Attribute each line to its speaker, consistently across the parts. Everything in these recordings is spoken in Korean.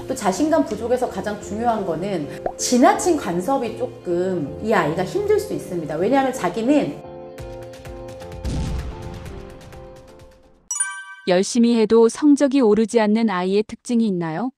Speaker 1: 또 자신감 부족에서 가장 중요한 거는 지나친 간섭이 조금 이 아이가 힘들 수 있습니다. 왜냐하면 자기는
Speaker 2: 열심히 해도 성적이 오르지 않는 아이의 특징이 있나요?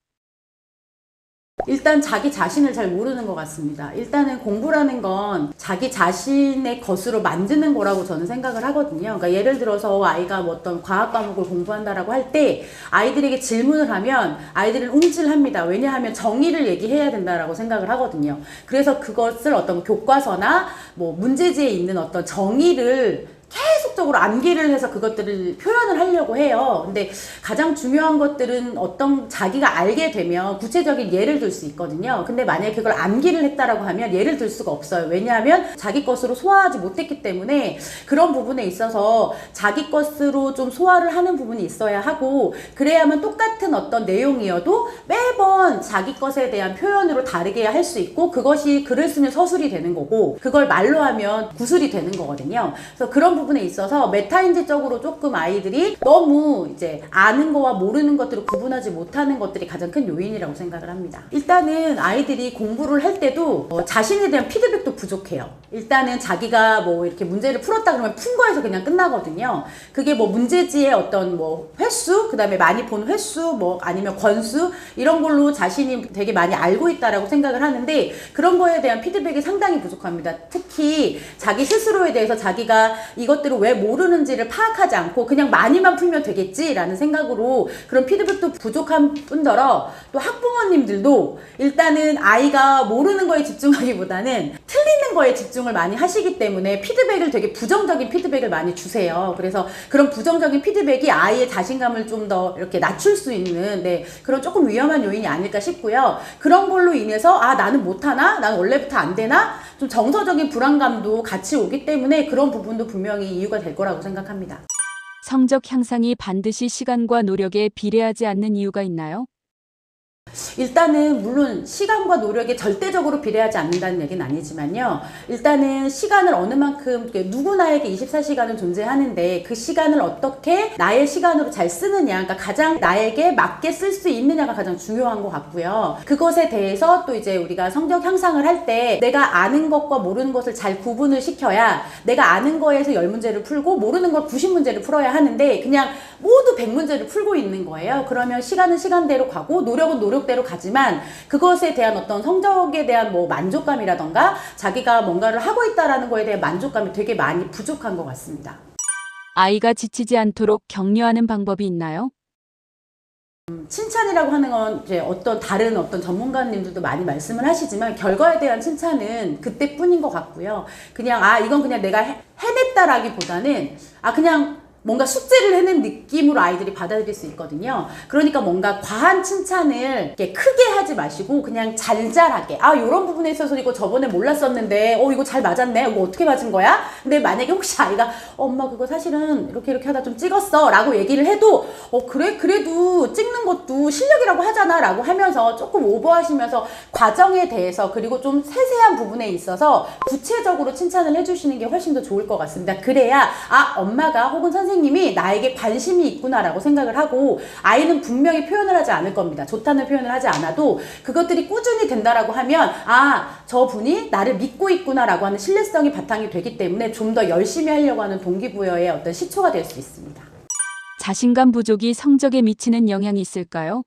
Speaker 1: 일단 자기 자신을 잘 모르는 것 같습니다. 일단은 공부라는 건 자기 자신의 것으로 만드는 거라고 저는 생각을 하거든요. 그러니까 예를 들어서 아이가 뭐 어떤 과학 과목을 공부한다라고 할 때 아이들에게 질문을 하면 아이들은 움찔합니다. 왜냐하면 정의를 얘기해야 된다라고 생각을 하거든요. 그래서 그것을 어떤 교과서나 뭐 문제지에 있는 어떤 정의를 계속적으로 암기를 해서 그것들을 표현을 하려고 해요. 근데 가장 중요한 것들은 어떤 자기가 알게 되면 구체적인 예를 들 수 있거든요. 근데 만약에 그걸 암기를 했다라고 하면 예를 들 수가 없어요. 왜냐하면 자기 것으로 소화하지 못했기 때문에 그런 부분에 있어서 자기 것으로 좀 소화를 하는 부분이 있어야 하고, 그래야만 똑같은 어떤 내용이어도 매번 자기 것에 대한 표현으로 다르게 할 수 있고, 그것이 글을 쓰면 서술이 되는 거고 그걸 말로 하면 구술이 되는 거거든요. 그래서 그런 부분에 있어서 메타인지적으로 조금 아이들이 너무 이제 아는 거와 모르는 것들을 구분하지 못하는 것들이 가장 큰 요인이라고 생각을 합니다. 일단은 아이들이 공부를 할 때도 자신에 대한 피드백도 부족해요. 일단은 자기가 뭐 이렇게 문제를 풀었다 그러면 푼 거에서 그냥 끝나거든요. 그게 뭐 문제지의 어떤 뭐 횟수, 그 다음에 많이 본 횟수, 뭐 아니면 권수, 이런 걸로 자신이 되게 많이 알고 있다라고 생각을 하는데, 그런 거에 대한 피드백이 상당히 부족합니다. 특히 자기 스스로에 대해서 자기가 이것들을 왜 모르는지를 파악하지 않고 그냥 많이만 풀면 되겠지라는 생각으로 그런 피드백도 부족한 뿐더러, 또 학부모님들도 일단은 아이가 모르는 거에 집중하기보다는 틀리는 거에 집중을 많이 하시기 때문에 피드백을 되게 부정적인 피드백을 많이 주세요. 그래서 그런 부정적인 피드백이 아이의 자신감을 좀 더 이렇게 낮출 수 있는 그런 조금 위험한 요인이 아닐까 싶고요. 그런 걸로 인해서 나는 못하나? 난 원래부터 안 되나? 좀 정서적인 불안감도 같이 오기 때문에 그런 부분도 분명히 이유가 될 거라고 생각합니다.
Speaker 2: 성적 향상이 반드시 시간과 노력에 비례하지 않는 이유가 있나요?
Speaker 1: 일단은 물론 시간과 노력에 절대적으로 비례하지 않는다는 얘기는 아니지만요. 일단은 시간을 어느 만큼, 누구나에게 24시간은 존재하는데 그 시간을 어떻게 나의 시간으로 잘 쓰느냐, 그러니까 가장 나에게 맞게 쓸 수 있느냐가 가장 중요한 것 같고요. 그것에 대해서 또 이제 우리가 성적 향상을 할 때 내가 아는 것과 모르는 것을 잘 구분을 시켜야, 내가 아는 거에서 10문제를 풀고 모르는 걸 90문제를 풀어야 하는데 그냥 모두 100문제를 풀고 있는 거예요. 그러면 시간은 시간대로 가고 노력은 노력대로 가지만 그것에 대한 어떤 성적에 대한 뭐 만족감이라던가 자기가 뭔가를 하고 있다라는 거에 대한 만족감이 되게 많이 부족한 것 같습니다.
Speaker 2: 아이가 지치지 않도록 격려하는 방법이 있나요?
Speaker 1: 칭찬이라고 하는 건 이제 다른 어떤 전문가님들도 많이 말씀을 하시지만 결과에 대한 칭찬은 그때뿐인 것 같고요. 그냥 이건 그냥 내가 해냈다라기보다는 그냥 뭔가 숙제를 해낸 느낌으로 아이들이 받아들일 수 있거든요. 그러니까 뭔가 과한 칭찬을 이렇게 크게 하지 마시고 그냥 잘잘하게, 요런 부분에 있어서 이거 저번에 몰랐었는데 이거 잘 맞았네, 이거 어떻게 맞은 거야? 근데 만약에 혹시 아이가 엄마 그거 사실은 이렇게 하다 좀 찍었어 라고 얘기를 해도 그래? 그래도 찍는 것도 실력이라고 하잖아 라고 하면서 조금 오버하시면서 과정에 대해서, 그리고 좀 세세한 부분에 있어서 구체적으로 칭찬을 해주시는 게 훨씬 더 좋을 것 같습니다. 그래야 엄마가 혹은 선생님이 나에게 관심이 있구나라고 생각을 하고, 아이는 분명히 표현을 하지 않을 겁니다. 좋다는 표현을 하지 않아도 그것들이 꾸준히 된다라고 하면 저분이 나를 믿고 있구나라고 하는 신뢰성이 바탕이 되기 때문에 좀 더 열심히 하려고 하는 동기부여의 어떤 시초가 될 수 있습니다.
Speaker 2: 자신감 부족이 성적에 미치는 영향이 있을까요?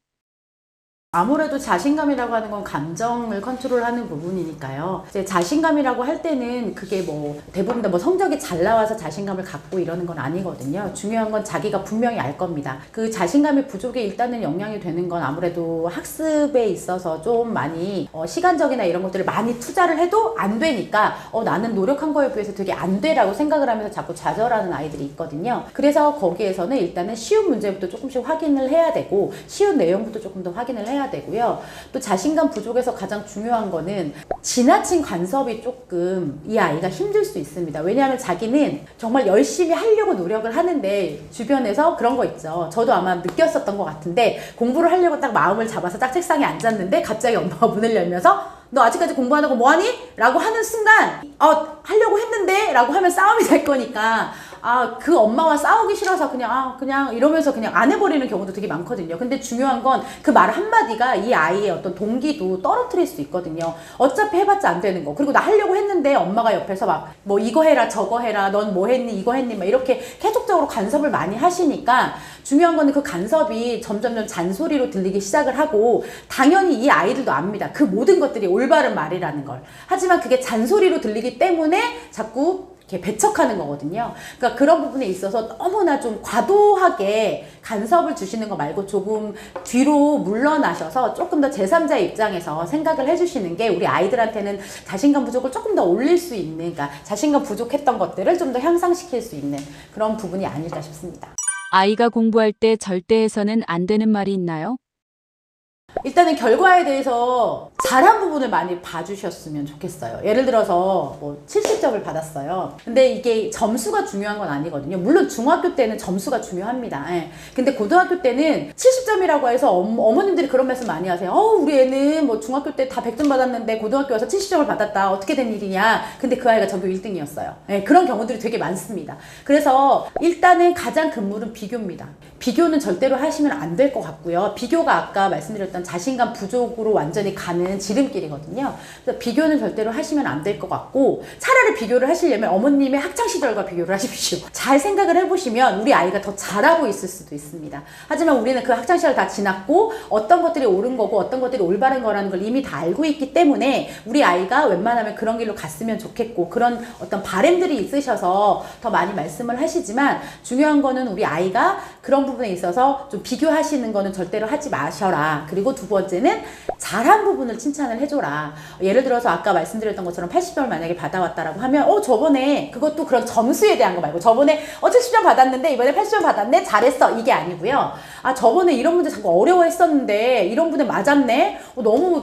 Speaker 1: 아무래도 자신감이라고 하는 건 감정을 컨트롤하는 부분이니까요. 이제 자신감이라고 할 때는 그게 뭐 대부분 다 뭐 성적이 잘 나와서 자신감을 갖고 이러는 건 아니거든요. 중요한 건 자기가 분명히 알 겁니다. 그 자신감의 부족에 일단은 영향이 되는 건 아무래도 학습에 있어서 좀 많이 시간적이나 이런 것들을 많이 투자를 해도 안 되니까 나는 노력한 거에 비해서 되게 안 돼라고 생각을 하면서 자꾸 좌절하는 아이들이 있거든요. 그래서 거기에서는 일단은 쉬운 문제부터 조금씩 확인을 해야 되고, 쉬운 내용부터 조금 더 확인을 해야 되고요. 또 자신감 부족에서 가장 중요한 거는 지나친 간섭이 조금 이 아이가 힘들 수 있습니다. 왜냐하면 자기는 정말 열심히 하려고 노력을 하는데 주변에서 그런 거 있죠. 저도 아마 느꼈었던 것 같은데, 공부를 하려고 딱 마음을 잡아서 딱 책상에 앉았는데 갑자기 엄마가 문을 열면서 너 아직까지 공부 안 하고 뭐하니? 라고 하는 순간 하려고 했는데? 라고 하면 싸움이 될 거니까 그 엄마와 싸우기 싫어서 그냥 이러면서 그냥 안 해버리는 경우도 되게 많거든요. 근데 중요한 건 그 말 한마디가 이 아이의 어떤 동기도 떨어뜨릴 수 있거든요. 어차피 해봤자 안 되는 거. 그리고 나 하려고 했는데 엄마가 옆에서 막 뭐 이거 해라 저거 해라 넌 뭐 했니 이거 했니 막 이렇게 계속적으로 간섭을 많이 하시니까 중요한 거는 그 간섭이 점점점 잔소리로 들리기 시작을 하고 당연히 이 아이들도 압니다. 그 모든 것들이 올바른 말이라는 걸. 하지만 그게 잔소리로 들리기 때문에 자꾸 이렇게 배척하는 거거든요. 그러니까 그런 부분에 있어서 너무나 좀 과도하게 간섭을 주시는 거 말고 조금 뒤로 물러나셔서 조금 더 제3자의 입장에서 생각을 해주시는 게 우리 아이들한테는 자신감 부족을 조금 더 올릴 수 있는, 그러니까 자신감 부족했던 것들을 좀 더 향상시킬 수 있는 그런 부분이 아닐까 싶습니다.
Speaker 2: 아이가 공부할 때 절대 해서는 안 되는 말이 있나요?
Speaker 1: 일단은 결과에 대해서 잘한 부분을 많이 봐주셨으면 좋겠어요. 예를 들어서 뭐 70점을 받았어요. 근데 이게 점수가 중요한 건 아니거든요. 물론 중학교 때는 점수가 중요합니다. 예. 근데 고등학교 때는 70점이라고 해서 어머님들이 그런 말씀 많이 하세요. 우리 애는 뭐 중학교 때 다 100점 받았는데 고등학교 와서 70점을 받았다. 어떻게 된 일이냐. 근데 그 아이가 전교 1등이었어요. 예, 그런 경우들이 되게 많습니다. 그래서 일단은 가장 근물은 비교입니다. 비교는 절대로 하시면 안 될 것 같고요. 비교가 아까 말씀드렸던 자신감 부족으로 완전히 가는 지름길이거든요. 그래서 비교는 절대로 하시면 안 될 것 같고, 차라리 비교를 하시려면 어머님의 학창시절과 비교를 하십시오. 잘 생각을 해보시면 우리 아이가 더 잘하고 있을 수도 있습니다. 하지만 우리는 그 학창시절 다 지났고 어떤 것들이 옳은 거고 어떤 것들이 올바른 거라는 걸 이미 다 알고 있기 때문에 우리 아이가 웬만하면 그런 길로 갔으면 좋겠고, 그런 어떤 바램들이 있으셔서 더 많이 말씀을 하시지만, 중요한 거는 우리 아이가 그런 부분에 있어서 좀 비교하시는 거는 절대로 하지 마셔라. 그리고 두 번째는 잘한 부분을 칭찬을 해줘라. 예를 들어서 아까 말씀드렸던 것처럼 80점을 만약에 받아왔다라고 하면 저번에, 그것도 그런 점수에 대한 거 말고 저번에 70점 받았는데 이번에 80점 받았네 잘했어 이게 아니고요. 저번에 이런 문제 자꾸 어려워했었는데 이런 부분에 맞았네. 너무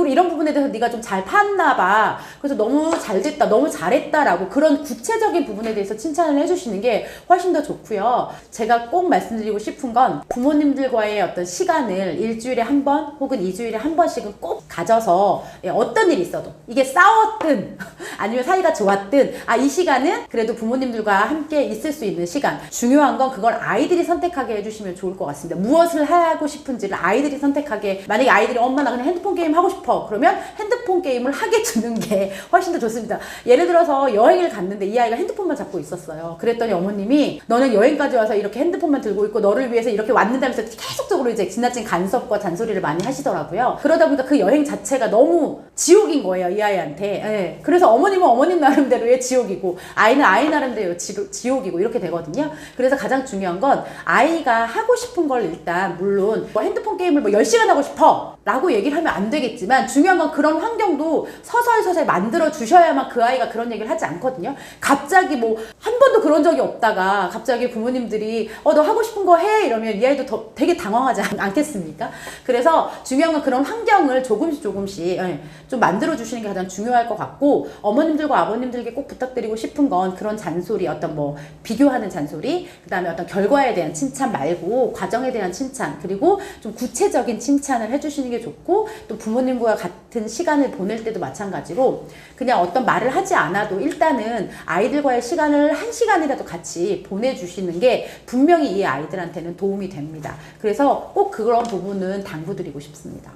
Speaker 1: 이런 부분에 대해서 네가 좀 잘 팠나 봐. 그래서 너무 잘 됐다, 너무 잘했다라고 그런 구체적인 부분에 대해서 칭찬을 해주시는 게 훨씬 더 좋고요. 제가 꼭 말씀드리고 싶은 건 부모님들과의 어떤 시간을 일주일에 한 번 혹은 2주일에 한 번씩은 꼭 가져서 어떤 일이 있어도, 이게 싸웠든 아니면 사이가 좋았든 이 시간은 그래도 부모님들과 함께 있을 수 있는 시간. 중요한 건 그걸 아이들이 선택하게 해주시면 좋을 것 같습니다. 무엇을 하고 싶은지를 아이들이 선택하게. 만약에 아이들이 엄마 나 그냥 핸드폰 게임 하고 싶어 그러면 핸드폰 게임을 하게 두는 게 훨씬 더 좋습니다. 예를 들어서 여행을 갔는데 이 아이가 핸드폰만 잡고 있었어요. 그랬더니 어머님이 너는 여행까지 와서 이렇게 핸드폰만 들고 있고 너를 위해서 이렇게 왔는다면서 계속적으로 이제 지나친 간섭과 잔소리를 많이 하시더라고요. 그러다 보니까 그 여행 자체가 너무 지옥인 거예요, 이 아이한테. 예. 그래서 어머님은 어머님 나름대로의 지옥이고 아이는 아이 나름대로 지옥이고 이렇게 되거든요. 그래서 가장 중요한 건 아이가 하고 싶은 걸 일단, 물론 뭐 핸드폰 게임을 10시간 하고 싶어 라고 얘기를 하면 안 되겠지만, 중요한 건 그런 환경도 서서히 만들어 주셔야만 그 아이가 그런 얘기를 하지 않거든요. 갑자기 한 번도 그런 적이 없다가 갑자기 부모님들이 너 하고 싶은 거 해 이러면 이 아이도 되게 당황하지 않겠습니까? 그래서 중요한 건 그런 환경을 조금씩 좀 만들어 주시는 게 가장 중요할 것 같고, 어머님들과 아버님들께 꼭 부탁드리고 싶은 건 그런 잔소리, 어떤 비교하는 잔소리, 그 다음에 어떤 결과에 대한 칭찬 말고 과정에 대한 칭찬, 그리고 좀 구체적인 칭찬을 해주시는 게 좋고, 또 부모님과 같은 시간을 보낼 때도 마찬가지로 그냥 어떤 말을 하지 않아도 일단은 아이들과의 시간을 1시간이라도 같이 보내주시는 게 분명히 이 아이들한테는 도움이 됩니다. 그래서 꼭 그런 부분은 당부드리고 싶습니다.